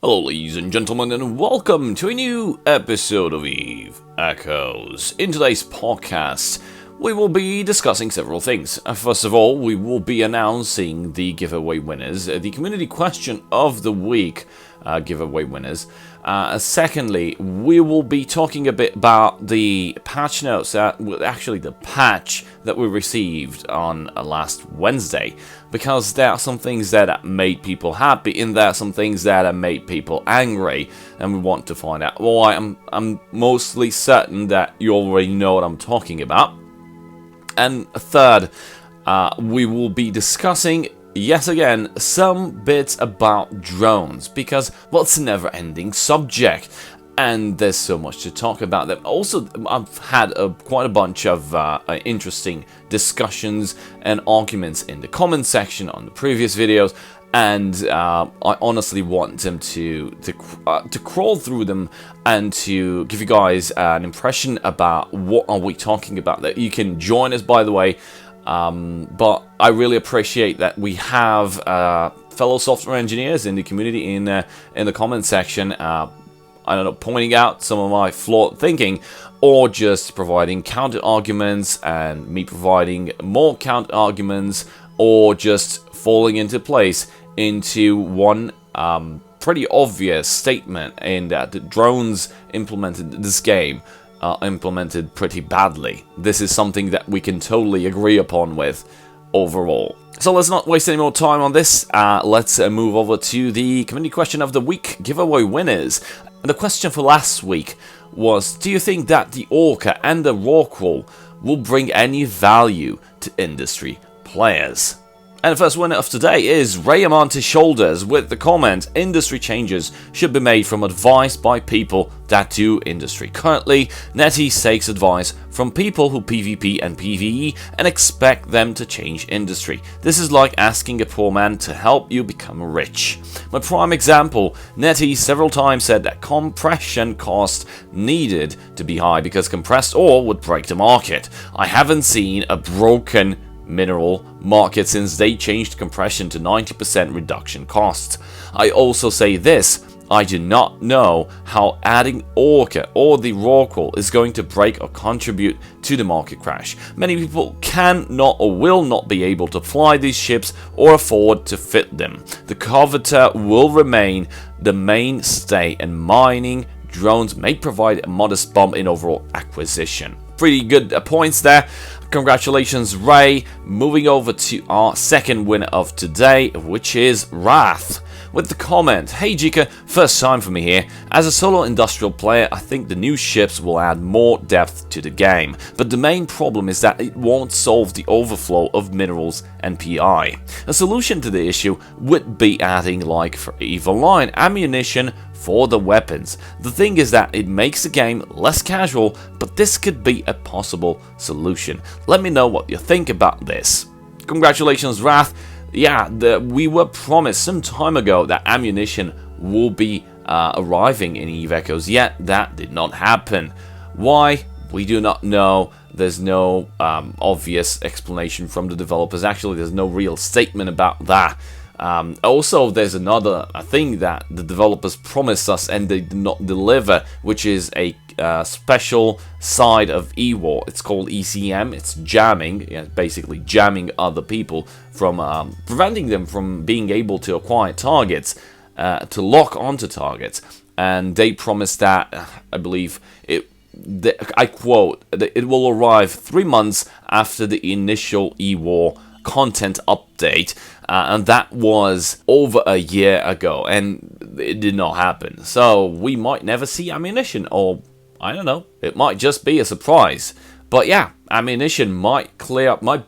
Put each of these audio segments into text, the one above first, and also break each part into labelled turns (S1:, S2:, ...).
S1: Hello ladies and gentlemen, and welcome to a new episode of Eve Echoes. In today's podcast, we will be discussing several things. First of all, we will be announcing the giveaway winners, the community question of the week giveaway winners. Secondly, we will be talking a bit about the patch notes, actually the patch that we received on last Wednesday, because there are some things that made people happy and there are some things that made people angry, and we want to find out why. I'm mostly certain that you already know what I'm talking about. And third, we will be discussing yet again some bits about drones, because well, it's a never-ending subject and there's so much to talk about them. Also, I've had quite a bunch of interesting discussions and arguments in the comment section on the previous videos, and I honestly want them to crawl through them and to give you guys an impression about what are we talking about. That you can join us, by the way. But I really appreciate that we have fellow software engineers in the community in the comment section. I don't know, pointing out some of my flawed thinking, or just providing counter arguments, and me providing more counter arguments, or just falling into place into one pretty obvious statement in that the drones implemented this game implemented pretty badly. This is something that we can totally agree upon with overall. So let's not waste any more time on this. Let's move over to the community question of the week giveaway winners. And the question for last week was, do you think that the Orca and the Rorqual will bring any value to industry players? And the first winner of today is Rayamonte Shoulders with the comment, industry changes should be made from advice by people that do industry. Currently, NetEase takes advice from people who PvP and PvE and expect them to change industry. This is like asking a poor man to help you become rich. My prime example, NetEase several times said that compression cost needed to be high because compressed ore would break the market. I haven't seen a broken mineral market since they changed compression to 90% reduction costs. I also say this, I do not know how adding Orca or the Rorqual is going to break or contribute to the market crash. Many people cannot or will not be able to fly these ships or afford to fit them. The Coveter will remain the mainstay, and mining drones may provide a modest bump in overall acquisition. Pretty good points there. Congratulations, Ray. Moving over to our second winner of today, which is Wrath, with the comment, hey Gica, first time for me here. As a solo industrial player, I think the new ships will add more depth to the game, but the main problem is that it won't solve the overflow of minerals and PI. A solution to the issue would be adding, like for EVE Online, ammunition for the weapons. The thing is that it makes the game less casual, but this could be a possible solution. Let me know what you think about this. Congratulations, Wrath. Yeah, we were promised some time ago that ammunition will be arriving in EVE Echoes, yet that did not happen. Why? We do not know. There's no obvious explanation from the developers. Actually, there's no real statement about that. Also, there's another thing that the developers promised us and they did not deliver, which is a special side of eWar. It's called ECM. It's jamming, basically jamming other people from preventing them from being able to acquire targets, to lock onto targets. And they promised that, I believe, I quote, it will arrive 3 months after the initial eWar content update, and that was over a year ago, and it did not happen. So we might never see ammunition, or I don't know, it might just be a surprise. But yeah, ammunition might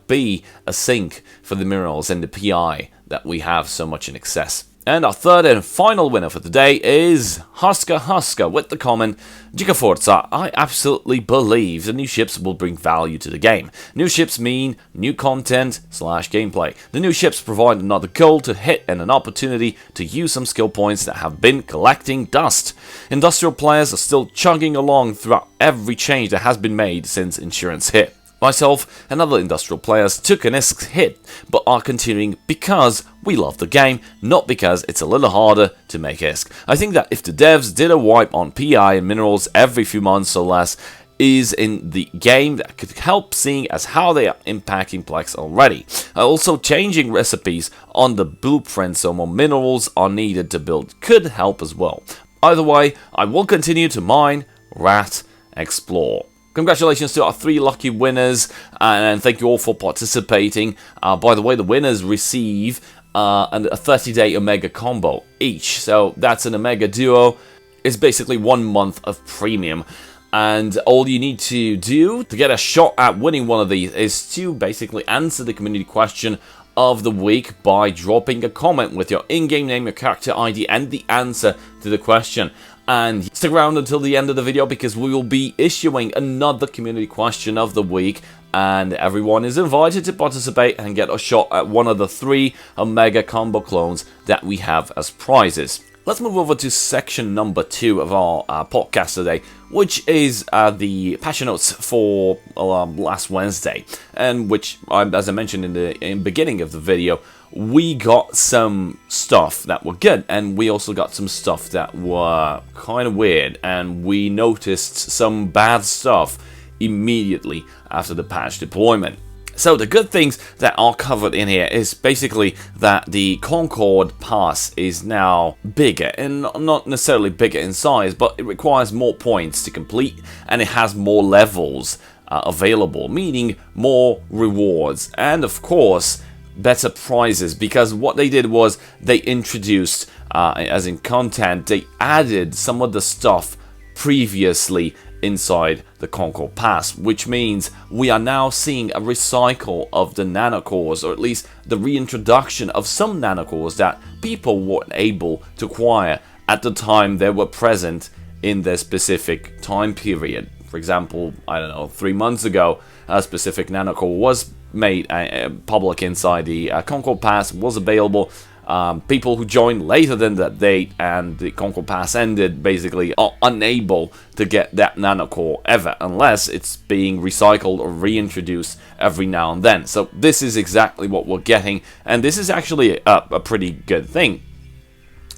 S1: be a sink for the minerals and the PI that we have so much in excess. And our third and final winner for today is Husker with the comment, GicaForta, I absolutely believe the new ships will bring value to the game. New ships mean new content / gameplay. The new ships provide another goal to hit and an opportunity to use some skill points that have been collecting dust. Industrial players are still chugging along throughout every change that has been made since insurance hit. Myself and other industrial players took an ISK hit, but are continuing because we love the game, not because it's a little harder to make ISK. I think that if the devs did a wipe on PI and minerals every few months or less, is in the game that could help, seeing as how they are impacting Plex already. Also, changing recipes on the blueprint so more minerals are needed to build could help as well. Either way, I will continue to mine, rat, explore. Congratulations to our 3 lucky winners, and thank you all for participating. By the way, the winners receive a 30-day Omega combo each, so that's an Omega Duo. It's basically 1 month of premium, and all you need to do to get a shot at winning one of these is to basically answer the community question of the week by dropping a comment with your in-game name, your character ID, and the answer to the question. And stick around until the end of the video because we will be issuing another community question of the week, and everyone is invited to participate and get a shot at one of the 3 Omega combo clones that we have as prizes. Let's move over to section number 2 of our podcast today, which is the patch notes for last Wednesday, and which, as I mentioned in the beginning of the video, we got some stuff that were good, and we also got some stuff that were kind of weird, and we noticed some bad stuff immediately after the patch deployment. So the good things that are covered in here is basically that the Concord Pass is now bigger, and not necessarily bigger in size, but it requires more points to complete, and it has more levels available, meaning more rewards, and of course better prizes, because what they did was they introduced, as in content, they added some of the stuff previously inside the Concord Pass, which means we are now seeing a recycle of the nanocores, or at least the reintroduction of some nanocores that people weren't able to acquire at the time they were present in their specific time period. For example, I don't know, 3 months ago, a specific nanocore was made public inside the Concord Pass, was available. People who joined later than that date and the Concord Pass ended basically are unable to get that nanocore ever, unless it's being recycled or reintroduced every now and then. So this is exactly what we're getting, and this is actually a pretty good thing.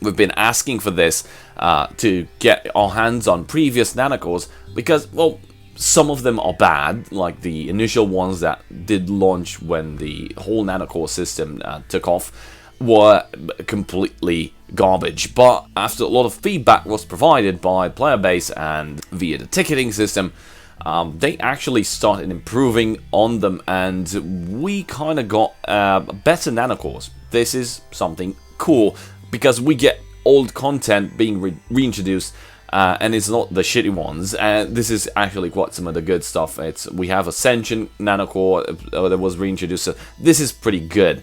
S1: We've been asking for this to get our hands on previous nanocores because, well, some of them are bad, like the initial ones that did launch when the whole nanocore system took off were completely garbage. But after a lot of feedback was provided by player base and via the ticketing system, they actually started improving on them, and we kind of got better nanocores. This is something cool because we get old content being reintroduced. And it's not the shitty ones, and this is actually quite some of the good stuff. We have Ascension nanocore that was reintroduced, so this is pretty good.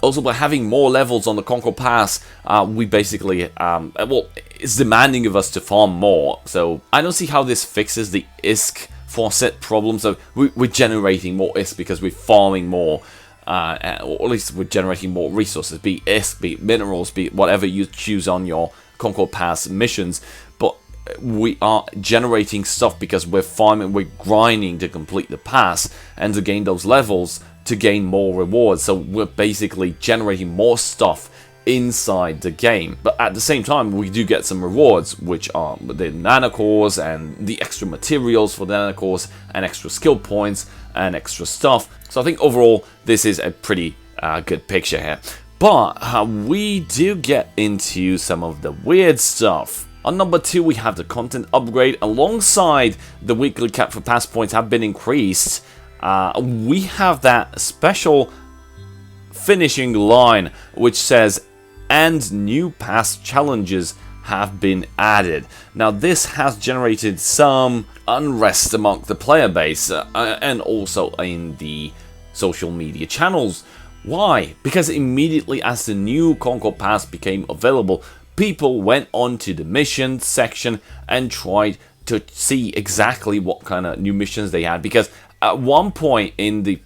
S1: Also, by having more levels on the Concord Pass, we basically, well, it's demanding of us to farm more, so I don't see how this fixes the ISK faucet problem. So we're generating more ISK because we're farming more, or at least we're generating more resources, be it ISK, be it minerals, be it whatever you choose on your Concord Pass missions. But we are generating stuff because we're farming, we're grinding to complete the pass and to gain those levels to gain more rewards. So we're basically generating more stuff inside the game. But at the same time, we do get some rewards, which are the nanocores and the extra materials for the nanocores and extra skill points and extra stuff. So I think overall, this is a pretty good picture here. But we do get into some of the weird stuff. On number 2, we have the content upgrade. Alongside the weekly cap for pass points have been increased, we have that special finishing line which says, and new pass challenges have been added. Now this has generated some unrest among the player base and also in the social media channels. Why? Because immediately as the new Concord Pass became available, people went onto the mission section and tried to see exactly what kind of new missions they had. Because at one point in the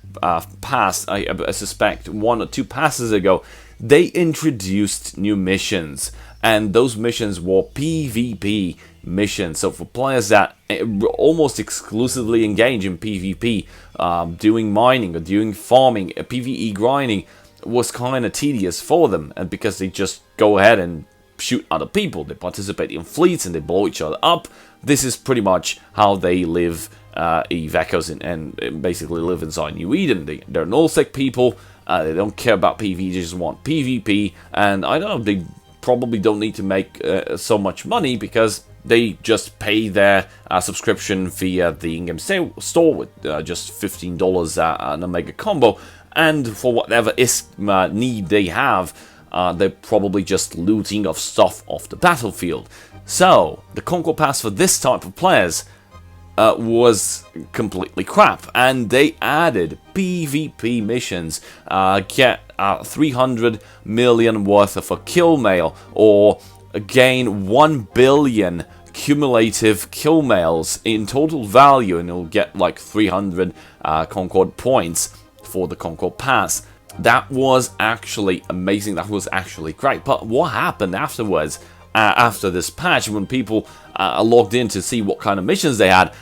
S1: past, I suspect 1 or 2 passes ago, they introduced new missions. and those missions were PvP missions. So for players that almost exclusively engage in PvP, doing mining or doing farming, PvE grinding was kind of tedious for them, and because they just go ahead and shoot other people, they participate in fleets and they blow each other up. This is pretty much how they live Eve Echoes and basically live inside New Eden. They're nullsec people. They don't care about PvE, they just want PvP, and I don't know, they probably don't need to make so much money because they just pay their subscription via the in-game store with just $15 an Omega combo, and for whatever need they have, they're probably just looting of stuff off the battlefield. So, the Concord Pass for this type of players was completely crap, and they added PvP missions. Get 300 million worth of a kill mail, or gain 1 billion cumulative kill mails in total value, and you'll get like 300 Concord points for the Concord Pass. That was actually amazing, that was actually great. But what happened afterwards, after this patch, when people logged in to see what kind of missions they had?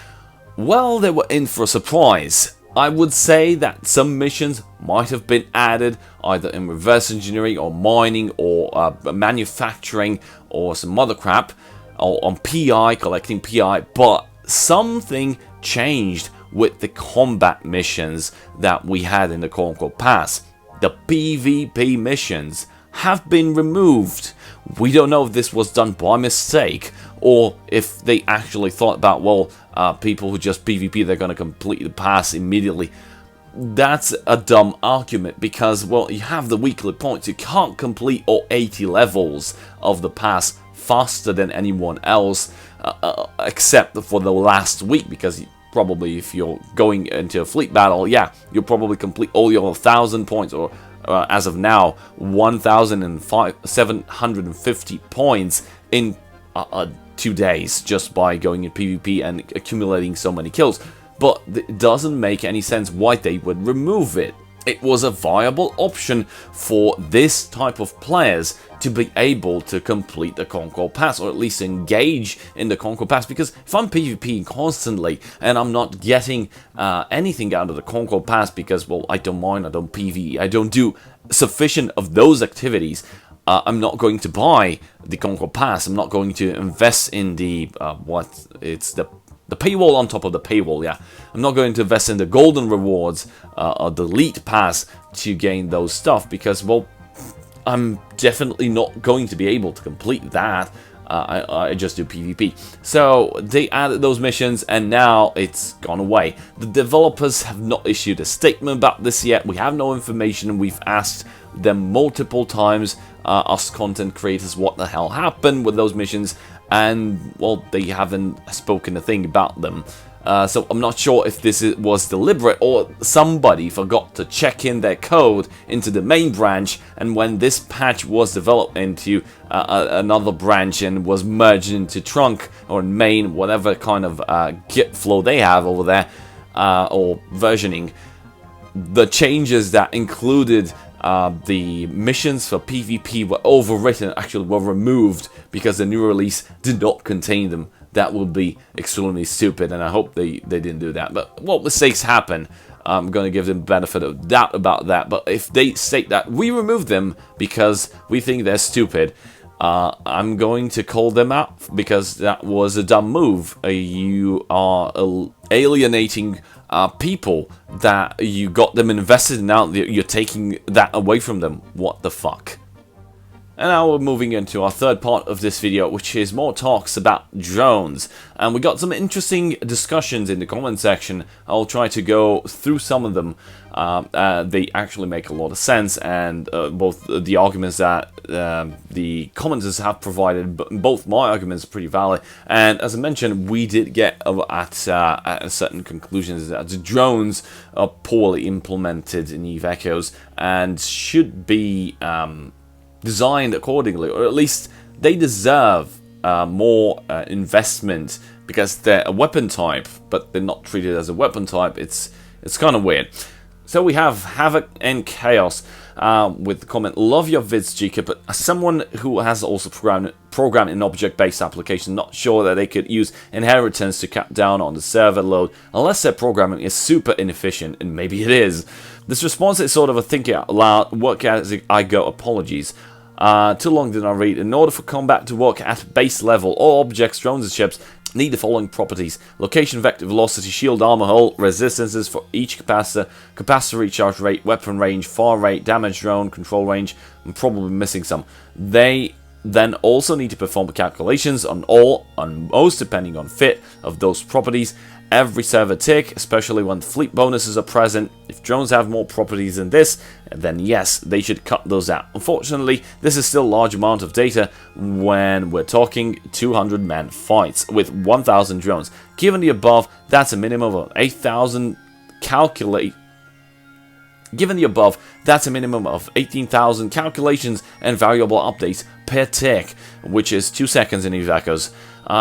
S1: Well, they were in for a surprise. I would say that some missions might have been added either in reverse engineering or mining or manufacturing or some other crap, or on PI, collecting PI, but something changed with the combat missions that we had in the Concord Pass. The PvP missions have been removed. We don't know if this was done by mistake or if they actually thought about, well, people who just PvP, they're going to complete the pass immediately. That's a dumb argument because, well, you have the weekly points. You can't complete all 80 levels of the pass faster than anyone else, except for the last week, because probably if you're going into a fleet battle, yeah, you'll probably complete all your 1,000 points, or as of now, 1,750 points in 2 days just by going in PvP and accumulating so many kills. But it doesn't make any sense why they would remove it. It was a viable option for this type of players to be able to complete the Concord Pass, or at least engage in the Concord Pass, because if I'm PvPing constantly and I'm not getting anything out of the Concord Pass because, well, I don't mine, I don't PvE, I don't do sufficient of those activities, I'm not going to buy the Concord Pass, I'm not going to invest in the, the paywall on top of the paywall, yeah. I'm not going to invest in the golden rewards or the elite pass to gain those stuff because, well, I'm definitely not going to be able to complete that. I just do PvP. So they added those missions and now it's gone away. The developers have not issued a statement about this yet. We have no information. We've asked them multiple times, us content creators, what the hell happened with those missions, and, well, they haven't spoken a thing about them. So I'm not sure if this was deliberate or somebody forgot to check in their code into the main branch, and when this patch was developed into another branch and was merged into trunk or main, whatever kind of Git flow they have over there, or versioning, the changes that included the missions for PvP were overwritten, actually were removed because the new release did not contain them. That would be extremely stupid, and I hope they didn't do that. But, well, mistakes happen. I'm going to give them benefit of doubt about that. But if they state that we removed them because we think they're stupid, I'm going to call them out because that was a dumb move. You are alienating people that you got them invested in. Now you're taking that away from them. What the fuck? And now we're moving into our third part of this video, which is more talks about drones. And we got some interesting discussions in the comment section. I'll try to go through some of them. They actually make a lot of sense, and both the arguments that the commenters have provided, both my arguments are pretty valid. And as I mentioned, we did get at certain conclusions that the drones are poorly implemented in Eve Echoes and should be designed accordingly, or at least they deserve more investment, because they're a weapon type, but they're not treated as a weapon type. It's kind of weird. So we have Havoc and Chaos. with the comment, "Love your vids, Gica, but as someone who has also programmed an object-based application, not sure that they could use inheritance to cut down on the server load unless their programming is super inefficient," and maybe it is. This response is sort of a thinking out loud, work as I go apologies. Too long did I read. In order for combat to work at base level, all objects, drones and ships need the following properties: location, vector, velocity, shield, armor hull, resistances for each capacitor, capacitor recharge rate, weapon range, fire rate, damage drone, control range. I'm probably missing some. They then also need to perform calculations on all, on most, depending on fit of those properties. Every server tick, especially when fleet bonuses are present. If drones have more properties than this, then yes, they should cut those out. Unfortunately, this is still a large amount of data when we're talking 200-man fights with 1,000 drones. Given the above, that's a minimum of 8,000 that's a minimum of 18,000 calculations and variable updates per tick, which is 2 seconds in Eve Echoes,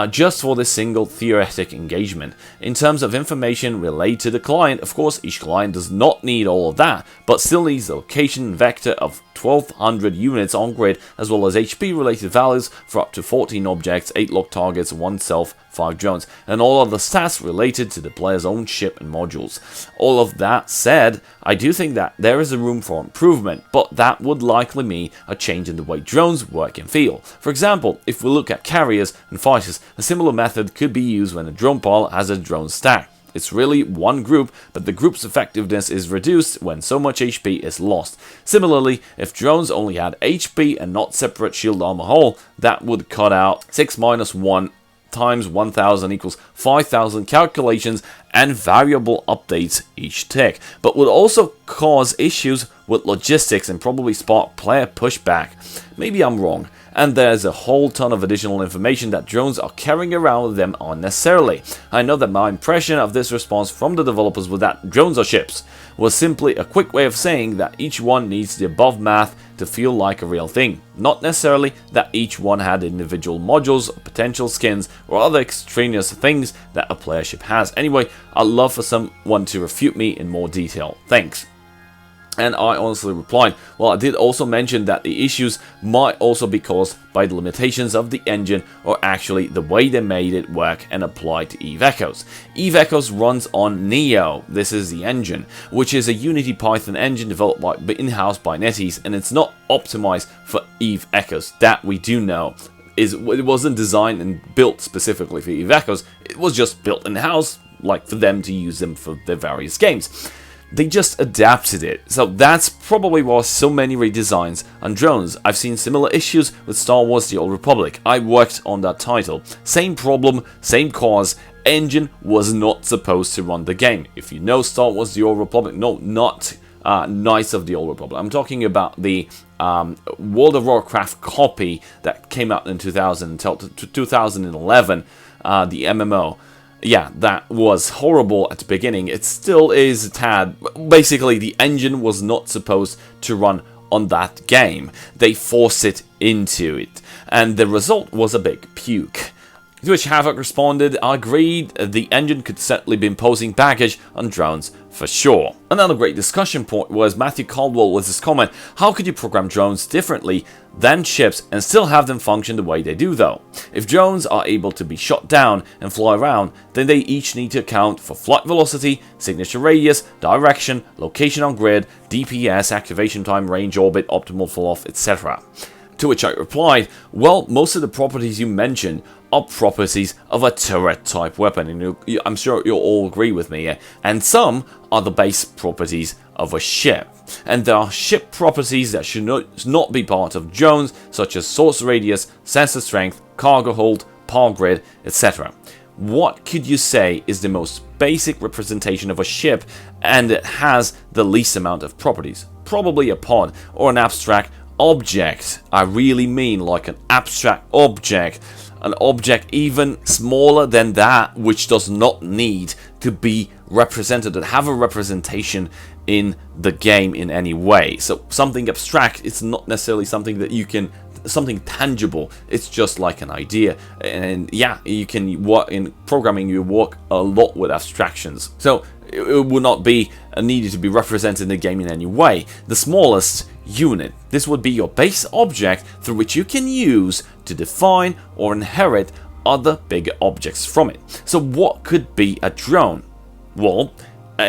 S1: just for this single theoretic engagement. In terms of information relayed to the client, of course, each client does not need all of that, but still needs the location vector of 1,200 units on grid, as well as HP related values for up to 14 objects, 8 locked targets, 1 self, 5 drones, and all other stats related to the player's own ship and modules. All of that said, I do think that there is a room for improvement, but that would likely mean a change in the way drones work and feel. For example, if we look at carriers and fighters, a similar method could be used when a drone pile has a drone stack. It's really one group, but the group's effectiveness is reduced when so much HP is lost. Similarly, if drones only had HP and not separate shield armor hull, that would cut out 6 minus 1 times 1,000 equals 5,000 calculations and variable updates each tick, but would also cause issues with logistics and probably spark player pushback. Maybe I'm wrong, and there's a whole ton of additional information that drones are carrying around with them unnecessarily. I know that my impression of this response from the developers was that drones are ships was simply a quick way of saying that each one needs the above math to feel like a real thing, not necessarily that each one had individual modules, or potential skins, or other extraneous things that a player ship has. Anyway, I'd love for someone to refute me in more detail. Thanks. And I honestly replied, well, I did also mention that the issues might also be caused by the limitations of the engine, or actually the way they made it work and apply to Eve Echoes. Eve Echoes runs on Neo, this is the engine, which is a Unity Python engine developed in-house by NetEase, and it's not optimized for Eve Echoes, that we do know. It wasn't designed and built specifically for Eve Echoes, it was just built in-house, like for them to use them for their various games. They just adapted it, so that's probably why so many redesigns on drones. I've seen similar issues with Star Wars The Old Republic. I worked on that title. Same problem, same cause, engine was not supposed to run the game. If you know Star Wars The Old Republic, no, not Knights of the Old Republic. I'm talking about the World of Warcraft copy that came out in 2011, the MMO. Yeah, that was horrible at the beginning. It still is a tad. Basically, the engine was not supposed to run on that game. They forced it into it, and the result was a big puke. To which Havoc responded, I agreed, the engine could certainly be imposing baggage on drones for sure. Another great discussion point was Matthew Caldwell with his comment, how could you program drones differently than ships and still have them function the way they do though? If drones are able to be shot down and fly around, then they each need to account for flight velocity, signature radius, direction, location on grid, DPS, activation time, range, orbit, optimal fall-off, etc. To which I replied, well, most of the properties you mentioned are properties of a turret type weapon, and I'm sure you'll all agree with me, and some are the base properties of a ship. And there are ship properties that should not be part of drones, such as source radius, sensor strength, cargo hold, power grid, etc. What could you say is the most basic representation of a ship and it has the least amount of properties? Probably a pod or an abstract object. I really mean like an abstract object, an object even smaller than that, which does not need to be represented and have a representation in the game in any way. So something abstract, it's not necessarily something that you can, something tangible, it's just like an idea. And yeah, you can work in programming, you work a lot with abstractions. So it would not be needed to be represented in the game in any way. The smallest unit. This would be your base object through which you can use to define or inherit other bigger objects from it. So what could be a drone? Well,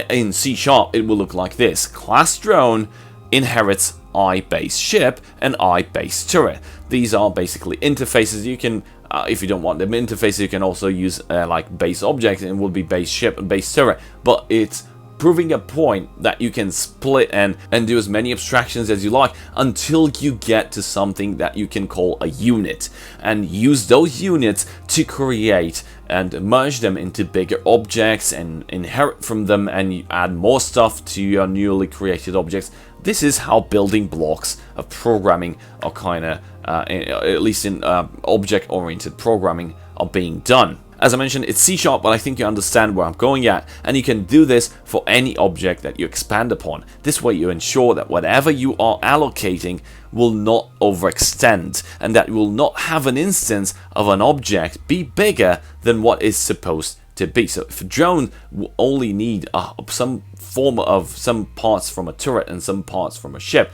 S1: in C# it will look like this. Class drone inherits I base ship and I base turret. These are basically interfaces. You can, if you don't want them interfaces, you can also use like base object, and it will be base ship and base turret. But it's proving a point that you can split and do as many abstractions as you like until you get to something that you can call a unit, and use those units to create and merge them into bigger objects and inherit from them, and you add more stuff to your newly created objects. This is how building blocks of programming are kind of, at least in object-oriented programming, are being done. As I mentioned, it's C#, but I think you understand where I'm going at, and you can do this for any object that you expand upon. This way you ensure that whatever you are allocating will not overextend, and that you will not have an instance of an object be bigger than what is supposed to be. So if a drone will only need some form of some parts from a turret and some parts from a ship,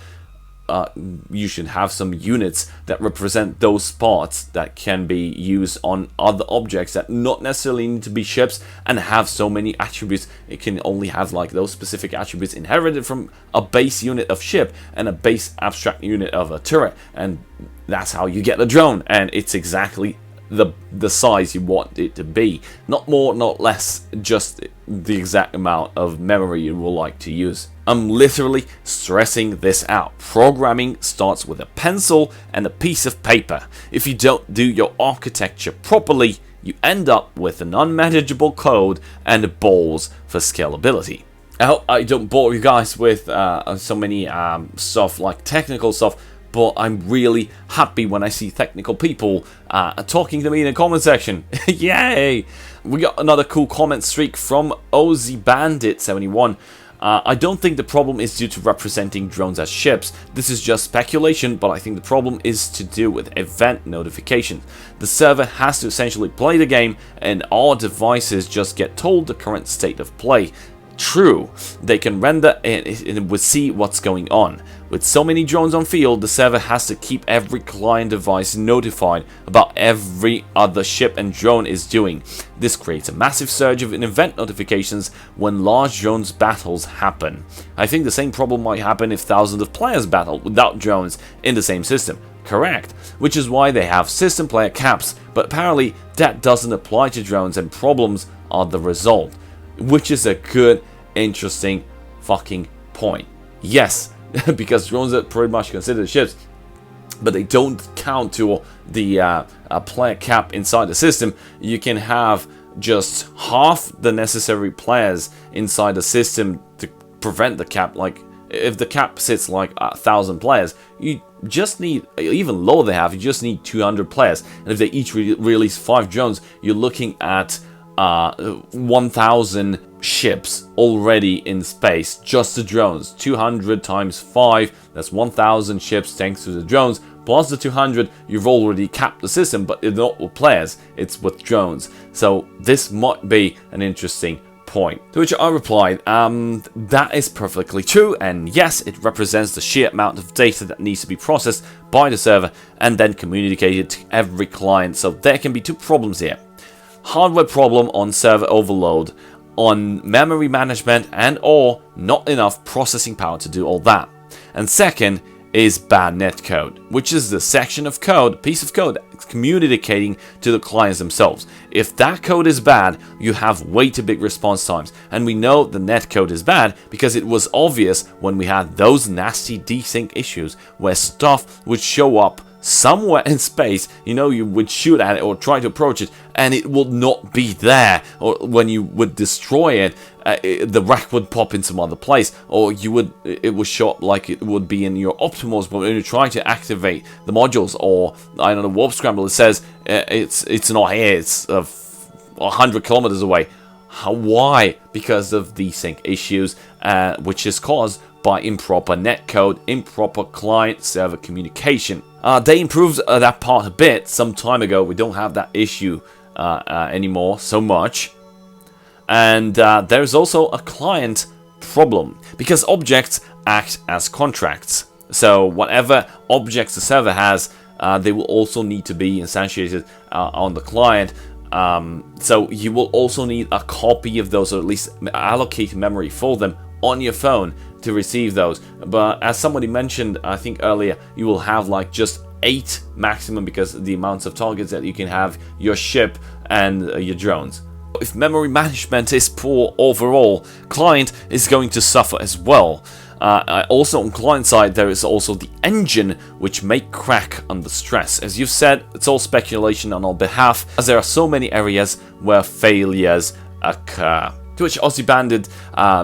S1: you should have some units that represent those parts that can be used on other objects that not necessarily need to be ships and have so many attributes. It can only have like those specific attributes inherited from a base unit of ship and a base abstract unit of a turret, and that's how you get the drone, and it's exactly the size you want it to be. Not more, not less, just the exact amount of memory you will like to use. I'm literally stressing this out. Programming starts with a pencil and a piece of paper. If you don't do your architecture properly, you end up with an unmanageable code and balls for scalability. I hope I don't bore you guys with so many stuff like technical stuff, but I'm really happy when I see technical people talking to me in the comment section. Yay! We got another cool comment streak from OZBandit71. I don't think the problem is due to representing drones as ships. This is just speculation, but I think the problem is to do with event notifications. The server has to essentially play the game, and our devices just get told the current state of play. True, they can render and we see what's going on. With so many drones on field, the server has to keep every client device notified about every other ship and drone is doing. This creates a massive surge of event notifications when large drones battles happen. I think the same problem might happen if thousands of players battle without drones in the same system. Correct, which is why they have system player caps, but apparently that doesn't apply to drones, and problems are the result. Which is a good, interesting fucking point. Yes, because drones are pretty much considered ships, but they don't count to the player cap inside the system. You can have just half the necessary players inside the system to prevent the cap. Like, if the cap sits like 1,000 players, you just need, even lower they have, you just need 200 players. And if they each release 5 drones, you're looking at 1,000 ships already in space, just the drones. 200 times 5, that's 1,000 ships thanks to the drones, plus the 200, you've already capped the system, but it's not with players, it's with drones. So this might be an interesting point. To which I replied, that is perfectly true, and yes, it represents the sheer amount of data that needs to be processed by the server and then communicated to every client. So there can be 2 problems here. Hardware problem on server overload, on memory management, and or not enough processing power to do all that. And second is bad netcode, which is the section of code, piece of code communicating to the clients themselves. If that code is bad, you have way too big response times, and we know the netcode is bad because it was obvious when we had those nasty desync issues where stuff would show up somewhere in space, you would shoot at it or try to approach it, and it would not be there. Or when you would destroy it, the wreck would pop in some other place, or it would show up like it would be in your optimals. But when you're trying to activate the modules, or I don't know, warp scramble, it says it's not here. It's 100 kilometers away. Why? Because of desync issues, which is caused by improper netcode, improper client-server communication. They improved that part a bit some time ago. We don't have that issue anymore so much. And there's also a client problem, because objects act as contracts. So whatever objects the server has, they will also need to be instantiated on the client. So you will also need a copy of those, or at least allocate memory for them on your phone to receive those. But as somebody mentioned, I think earlier, you will have like just 8 maximum, because of the amounts of targets that you can have, your ship and your drones. If memory management is poor overall, client is going to suffer as well. Also on client side, there is also the engine, which may crack under stress. As you've said, it's all speculation on our behalf, as there are so many areas where failures occur. To which Aussie Bandit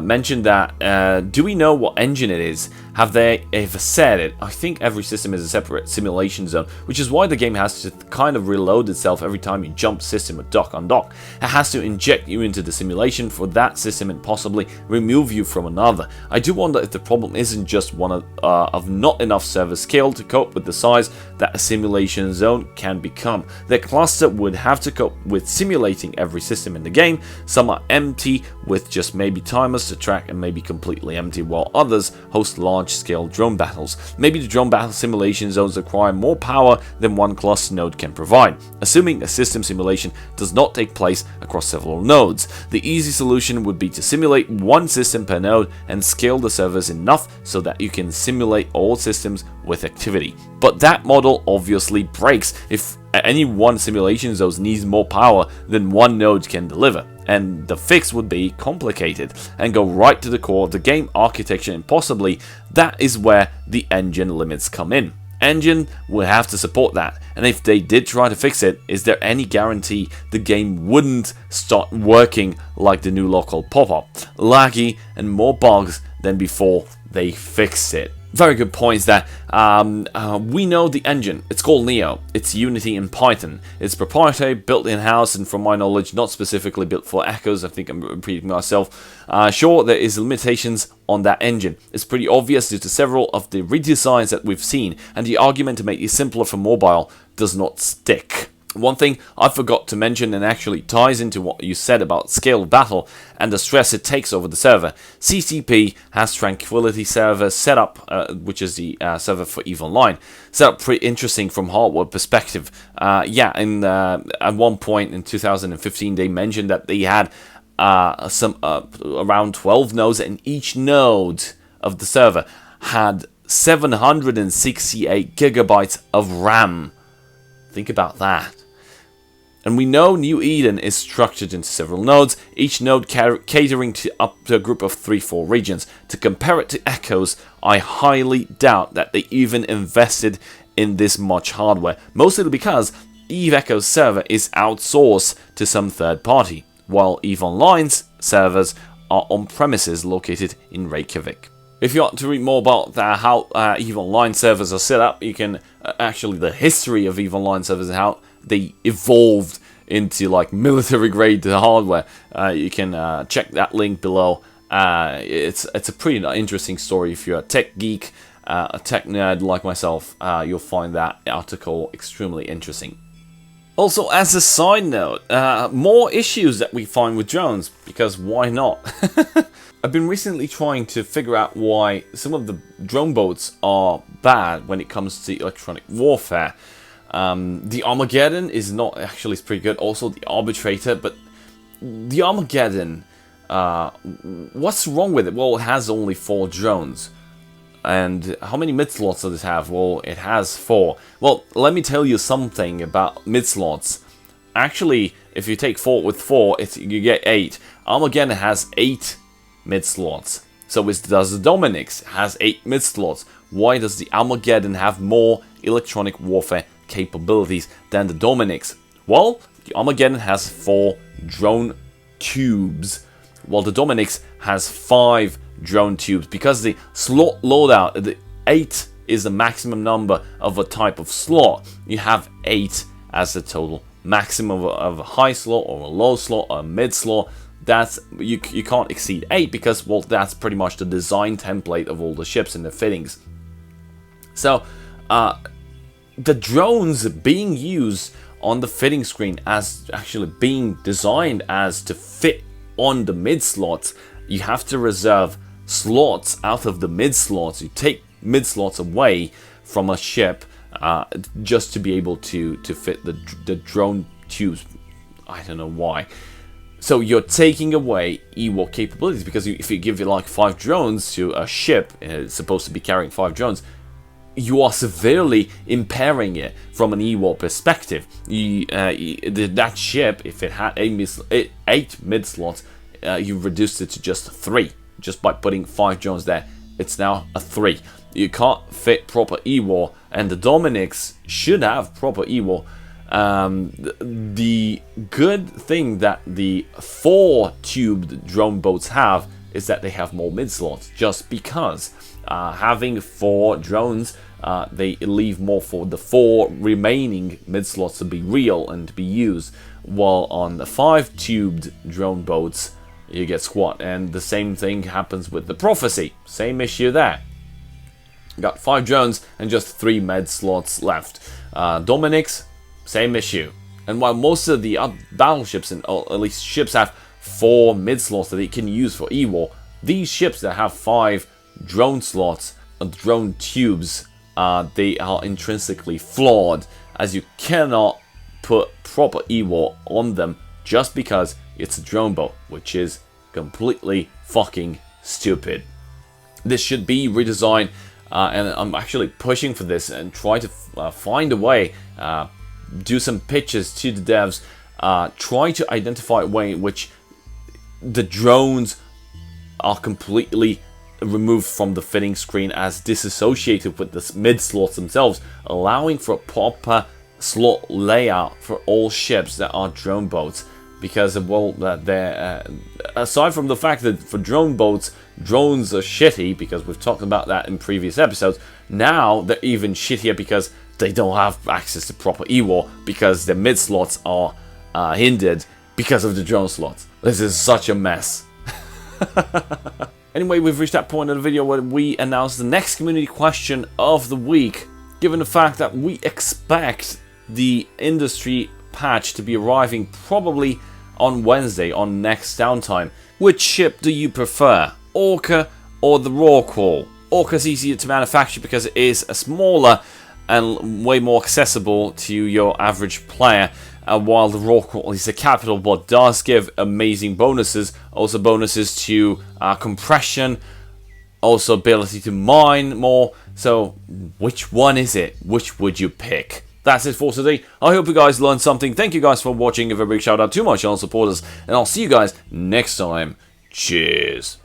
S1: mentioned that, do we know what engine it is? Have they ever said it? I think every system is a separate simulation zone, which is why the game has to kind of reload itself every time you jump system or dock on dock. It has to inject you into the simulation for that system and possibly remove you from another. I do wonder if the problem isn't just one of not enough server scale to cope with the size that a simulation zone can become. The cluster would have to cope with simulating every system in the game. Some are empty with just maybe timers to track and maybe completely empty, while others host large-scale drone battles. Maybe the drone battle simulation zones require more power than one cluster node can provide, assuming a system simulation does not take place across several nodes. The easy solution would be to simulate one system per node and scale the servers enough so that you can simulate all systems with activity. But that model obviously breaks if any one simulation zone needs more power than one node can deliver, and the fix would be complicated and go right to the core of the game architecture, and possibly that is where the engine limits come in. Engine will have to support that, and if they did try to fix it, is there any guarantee the game wouldn't start working like the new local pop-up, laggy and more bugs than before they fixed it? Very good points there. We know the engine. It's called Neo. It's Unity in Python. It's proprietary, built in-house, and from my knowledge, not specifically built for Echoes. I think I'm repeating myself. Sure, there is limitations on that engine. It's pretty obvious due to several of the redesigns that we've seen, and the argument to make it simpler for mobile does not stick. One thing I forgot to mention, and actually ties into what you said about scaled battle and the stress it takes over the server. CCP has Tranquility server set up, which is the server for EVE Online. Set up pretty interesting from hardware perspective. At one point in 2015, they mentioned that they had around 12 nodes, and each node of the server had 768 gigabytes of RAM. Think about that. And we know New Eden is structured into several nodes, each node catering to up to a group of 3-4 regions. To compare it to Echoes, I highly doubt that they even invested in this much hardware, mostly because EVE Echoes server is outsourced to some third party, while EVE Online's servers are on premises located in Reykjavik. If you want to read more about how EVE Online servers are set up, you can actually the history of EVE Online servers and how they evolved into like military grade hardware. You can check that link below. It's a pretty interesting story. If you're a tech geek, a tech nerd like myself, you'll find that article extremely interesting. Also, as a side note, more issues that we find with drones, because why not? I've been recently trying to figure out why some of the drone boats are bad when it comes to electronic warfare. The Armageddon is not actually pretty good. Also the Arbitrator, but the Armageddon, what's wrong with it? Well, it has only 4 drones. And how many Midslots does it have? Well, it has 4. Well, let me tell you something about Midslots. Actually, if you take 4 with 4, you get 8. Armageddon has 8 Midslots. So does the Dominix has 8 Midslots. Why does the Armageddon have more electronic warfare capabilities than the Dominix? Well, the Armageddon has 4 drone tubes, while the Dominix has 5 drone tubes, because the slot loadout, the 8 is the maximum number of a type of slot. You have 8 as the total maximum of a high slot or a low slot or a mid slot. That's you can't exceed 8, because well, that's pretty much the design template of all the ships and the fittings. So the drones being used on the fitting screen as actually being designed as to fit on the mid-slots, you have to reserve slots out of the mid-slots. You take mid-slots away from a ship just to be able to fit the drone tubes. I don't know why. So you're taking away Ewok capabilities, because if you give it like 5 drones to a ship, and it's supposed to be carrying 5 drones, you are severely impairing it from an Ewok perspective. That ship, if it had 8 mid-slots, you've reduced it to just 3. Just by putting 5 drones there, it's now a 3. You can't fit proper Ewok, and the Dominics should have proper Ewok. The good thing that the 4-tubed drone boats have is that they have more mid-slots, just because having 4 drones, they leave more for the 4 remaining mid-slots to be real and to be used, while on the 5-tubed drone boats, you get squat. And the same thing happens with the Prophecy, same issue there. Got 5 drones and just 3 med slots left. Dominics, same issue. And while most of the battleships, and at least ships, have 4 mid slots that they can use for Ewok, these ships that have 5 drone slots and drone tubes, they are intrinsically flawed, as you cannot put proper Ewok on them just because it's a drone boat, which is completely fucking stupid. This should be redesigned, and I'm actually pushing for this and try to find a way, do some pitches to the devs, try to identify a way in which the drones are completely removed from the fitting screen as disassociated with the mid slots themselves, allowing for a proper slot layout for all ships that are drone boats. Because, well, they're aside from the fact that for drone boats, drones are shitty, because we've talked about that in previous episodes, now they're even shittier because they don't have access to proper Ewok, because the mid slots are hindered because of the drone slots. This is such a mess. Anyway, we've reached that point in the video where we announce the next community question of the week, given the fact that we expect the industry patch to be arriving probably on Wednesday, on next downtime. Which ship do you prefer, Orca or the Rorqual? Orca's easier to manufacture because it is a smaller and way more accessible to your average player, while the Rorqual is a capital but does give amazing bonuses, also bonuses to compression, also ability to mine more. So which one is it? Which would you pick? That's it for today. I hope you guys learned something. Thank you guys for watching. Give a big shout out to my channel supporters, and I'll see you guys next time. Cheers.